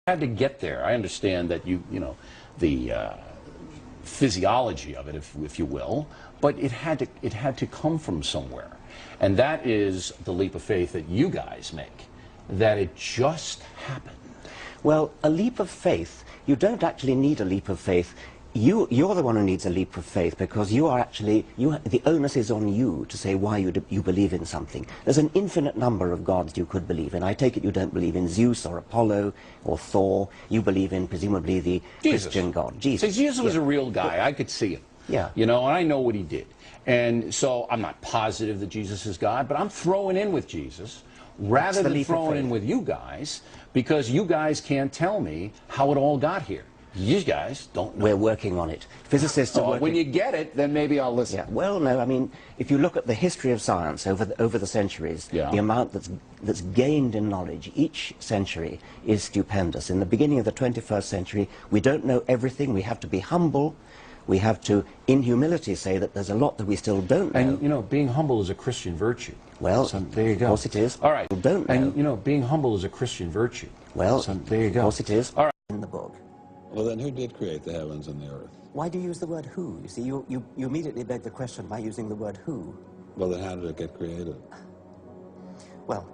Had to get there. I understand that you know, the physiology of it, if you will, but it had to come from somewhere. And that is the leap of faith that you guys make, that it just happened. Well, a leap of faith, you don't actually need a leap of faith. You're the one who needs a leap of faith, because you are actually, the onus is on you to say why you believe in something. There's an infinite number of gods you could believe in. I take it you don't believe in Zeus or Apollo or Thor. You believe in, presumably, the Christian God, Jesus. So Jesus was a real guy. I could see him. Yeah. You know, and I know what he did. And so I'm not positive that Jesus is God, but I'm throwing in with Jesus rather than throwing in with you guys, because you guys can't tell me how it all got here. You guys don't know. We're working on it. Physicists are working. When you get it, then maybe I'll listen. Yeah. Well, no, I mean, if you look at the history of science over the centuries, the amount that's gained in knowledge each century is stupendous. In the beginning of the 21st century, we don't know everything. We have to be humble. We have to, in humility, say that there's a lot that we still don't know. And, you know, being humble is a Christian virtue. Well, so, there you go. Of course it is. All right. Don't know. And, you know, being humble is a Christian virtue. Well, so, there you go. Of course it is. All right. In the book. Well, then who did create the heavens and the earth? Why do you use the word who? You see, you immediately beg the question by using the word who. Well, then how did it get created? Well,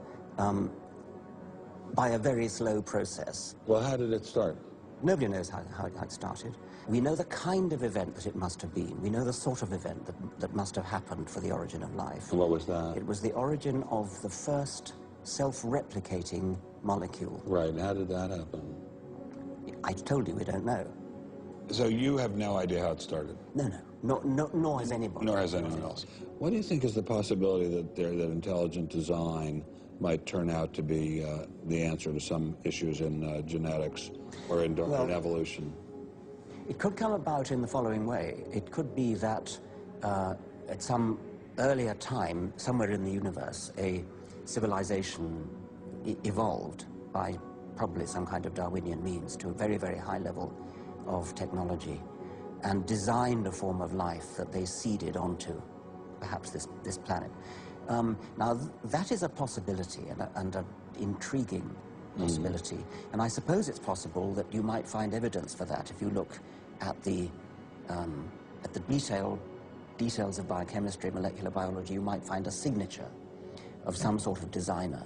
by a very slow process. Well, how did it start? Nobody knows how it started. We know the kind of event that it must have been. We know the sort of event that must have happened for the origin of life. And what was that? It was the origin of the first self-replicating molecule. Right, and how did that happen? I told you we don't know. So you have no idea how it started? No, nor has anybody. Nor has anyone else. What do you think is the possibility that intelligent design might turn out to be the answer to some issues in genetics or in evolution? It could come about in the following way. It could be that at some earlier time, somewhere in the universe, a civilization evolved by probably some kind of Darwinian means to a very, very high level of technology, and designed a form of life that they seeded onto perhaps this planet. Now, that is a possibility and an intriguing possibility, and I suppose it's possible that you might find evidence for that if you look at the details of biochemistry, molecular biology. You might find a signature of some sort of designer.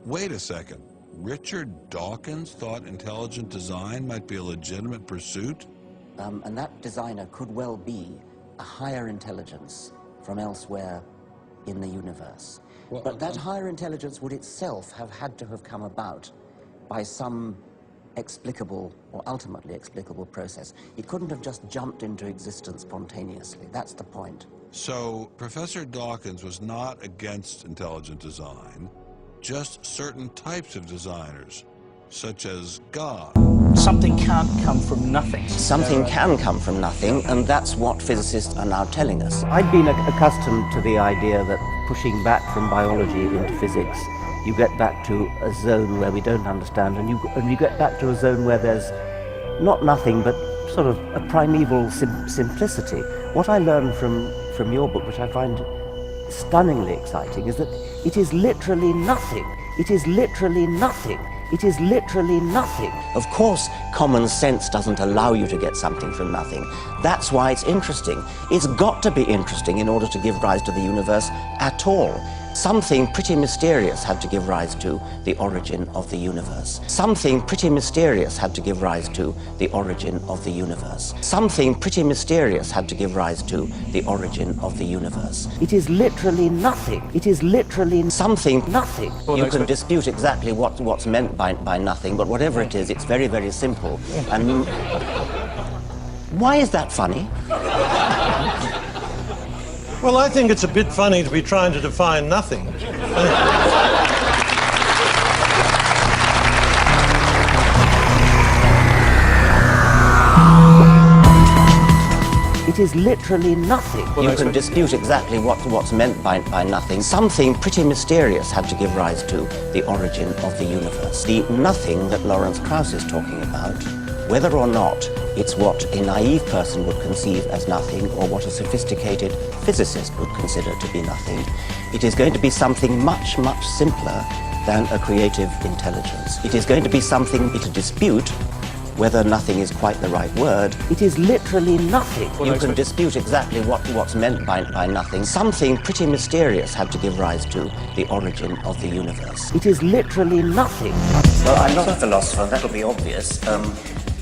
Wait a second. Richard Dawkins thought intelligent design might be a legitimate pursuit? And that designer could well be a higher intelligence from elsewhere in the universe. Well, but that higher intelligence would itself have had to have come about by some explicable or ultimately explicable process. It couldn't have just jumped into existence spontaneously. That's the point. So Professor Dawkins was not against intelligent design, just certain types of designers, such as God. Something can't come from nothing. Something can come from nothing, and that's what physicists are now telling us. I'd been accustomed to the idea that pushing back from biology into physics, you get back to a zone where we don't understand, and you get back to a zone where there's not nothing, but sort of a primeval simplicity. What I learned from your book, which I find stunningly exciting, is that it is literally nothing. It is literally nothing. It is literally nothing. Of course, common sense doesn't allow you to get something from nothing. That's why it's interesting. It's got to be interesting in order to give rise to the universe at all. Something pretty mysterious had to give rise to the origin of the universe. Something pretty mysterious had to give rise to the origin of the universe. Something pretty mysterious had to give rise to the origin of the universe. It is literally nothing. It is literally something nothing. Well, you can dispute exactly what's meant by nothing, but whatever it is, it's very, very simple. And why is that funny? Well, I think it's a bit funny to be trying to define nothing. It is literally nothing. You can dispute exactly what's meant by nothing. Something pretty mysterious had to give rise to the origin of the universe. The nothing that Lawrence Krauss is talking about, whether or not it's what a naive person would conceive as nothing or what a sophisticated physicist would consider to be nothing, it is going to be something much, much simpler than a creative intelligence. It is going to be something to dispute, whether nothing is quite the right word. It is literally nothing. You can dispute exactly what's meant by nothing. Something pretty mysterious had to give rise to the origin of the universe. It is literally nothing. Well, I'm not a philosopher, that'll be obvious.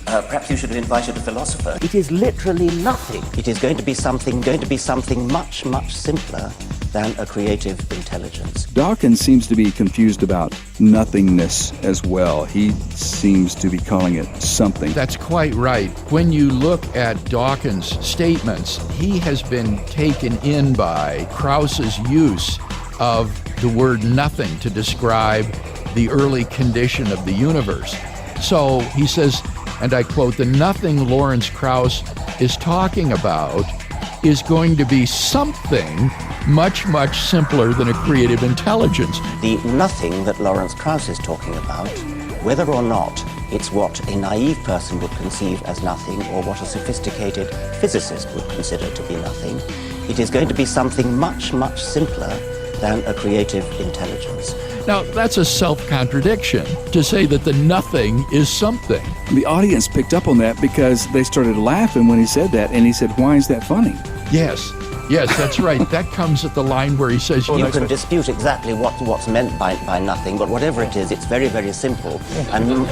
Perhaps you should have invited a philosopher. It is literally nothing. It is going to be something much, much simpler than a creative intelligence. Dawkins seems to be confused about nothingness as well. He seems to be calling it something. That's quite right. When you look at Dawkins' statements, he has been taken in by Krauss's use of the word nothing to describe the early condition of the universe. So he says, and I quote, "The nothing Lawrence Krauss is talking about is going to be something much, much simpler than a creative intelligence." The nothing that Lawrence Krauss is talking about, whether or not it's what a naive person would conceive as nothing or what a sophisticated physicist would consider to be nothing, it is going to be something much, much simpler than a creative intelligence. Now, that's a self-contradiction, to say that the nothing is something. The audience picked up on that because they started laughing when he said that, and he said, "Why is that funny?" Yes, that's right. That comes at the line where he says, You can dispute exactly what's meant by nothing, but whatever it is, it's very, very simple. And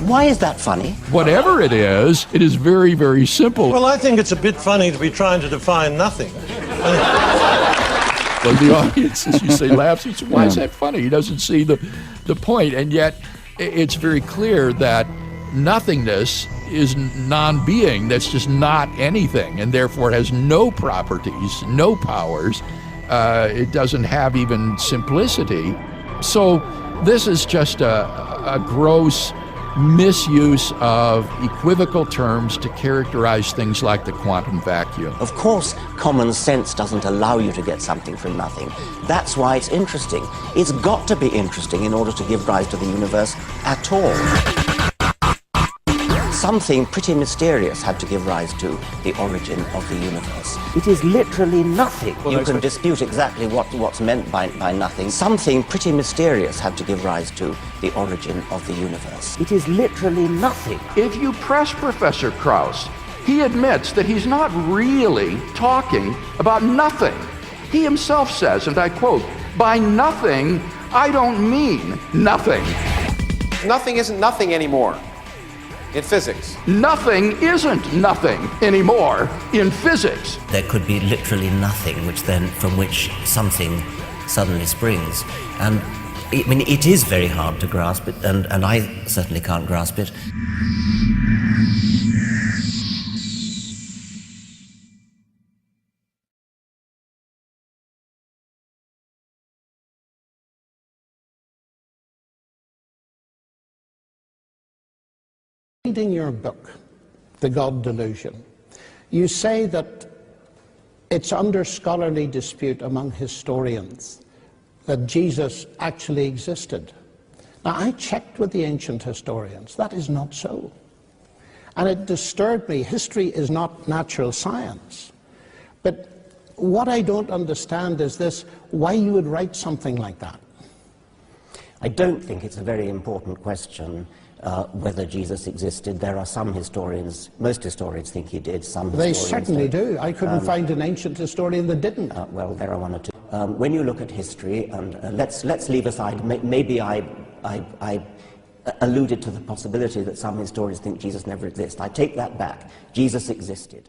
why is that funny? Whatever it is very, very simple. Well, I think it's a bit funny to be trying to define nothing. Well, the audience, as you say, laughs. He says, "Why is that funny?" He doesn't see the point. And yet, it's very clear that nothingness is non-being. That's just not anything, and therefore has no properties, no powers. It doesn't have even simplicity. So this is just a gross misuse of equivocal terms to characterize things like the quantum vacuum. Of course, common sense doesn't allow you to get something from nothing. That's why it's interesting. It's got to be interesting in order to give rise to the universe at all. Something pretty mysterious had to give rise to the origin of the universe. It is literally nothing. You can dispute exactly what's meant by nothing. Something pretty mysterious had to give rise to the origin of the universe. It is literally nothing. If you press Professor Krauss, he admits that he's not really talking about nothing. He himself says, and I quote, "By nothing, I don't mean nothing." Nothing isn't nothing anymore in physics. Nothing isn't nothing anymore in physics. There could be literally nothing, from which something suddenly springs. And I mean, it is very hard to grasp it, and I certainly can't grasp it. Reading your book, The God Delusion, you say that it's under scholarly dispute among historians that Jesus actually existed. Now, I checked with the ancient historians. That is not so. And it disturbed me. History is not natural science. But what I don't understand is this, why you would write something like that. I don't think it's a very important question whether Jesus existed. There are some historians, most historians think he did, some They historians certainly don't. do. I couldn't find an ancient historian that didn't. Well, there are one or two. When you look at history, and let's leave aside, maybe I alluded to the possibility that some historians think Jesus never existed. I take that back. Jesus existed.